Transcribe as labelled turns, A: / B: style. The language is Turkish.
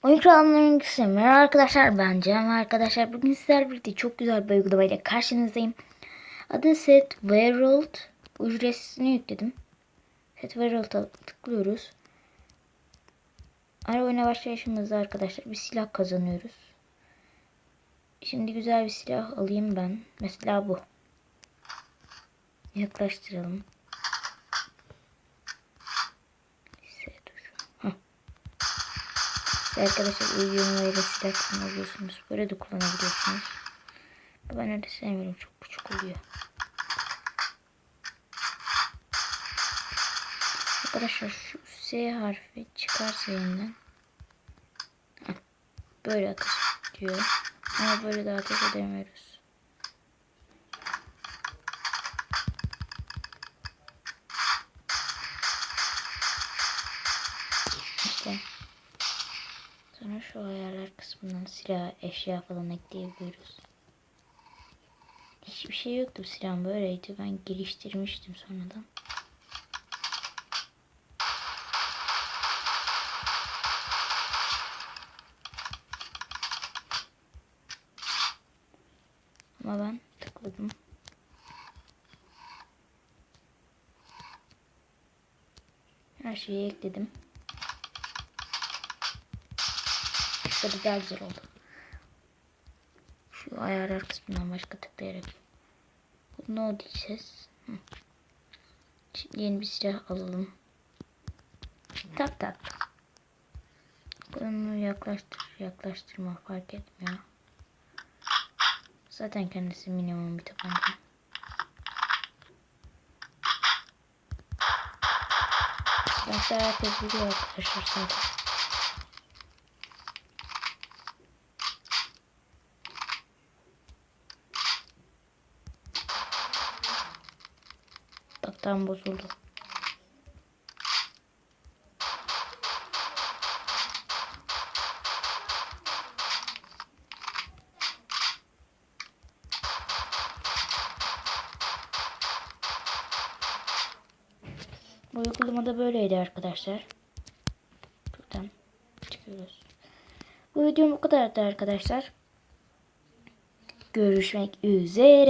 A: Oyun kanallarının kısmı. Merhaba arkadaşlar, ben Cem arkadaşlar. Bugün sizlerle birlikte çok güzel bir uygulamayla karşınızdayım. Adı Set World. Ücretsizini yükledim. Set World'a tıklıyoruz. Ara oyuna başlayışımızda arkadaşlar bir silah kazanıyoruz. Şimdi güzel bir silah alayım ben. Mesela bu. Yaklaştıralım. Arkadaşlar uygulamayla silah kullanabiliyorsunuz. Böyle de kullanabiliyorsunuz. Ben öyle sevmiyorum. Çok küçük oluyor. Arkadaşlar şu S harfi çıkarsa yeniden. Böyle ateş diyor. Ama böyle de ateş edemiyoruz. İşte. Sonra şu ayarlar kısmından silah, eşya falan ekleyebiliyoruz. Hiçbir şey yoktu, silahım böyleydi. Ben geliştirmiştim sonradan. Ama ben tıkladım. Her şeyi ekledim. Böyle daha güzel oldu. Şu ayarlar kısmından başka tıklayarak. No diyeceğiz. Şimdi yeni bir silah alalım. Tak tak. Bunu yaklaştırma fark etmiyor. Zaten kendisi minimum bir tabanca. Silahlar herkes biliyor arkadaşlar zaten. Bak tam bozuldu. Bu uygulamada böyleydi arkadaşlar. Buradan çıkıyoruz. Bu videom bu kadardı arkadaşlar. Görüşmek üzere.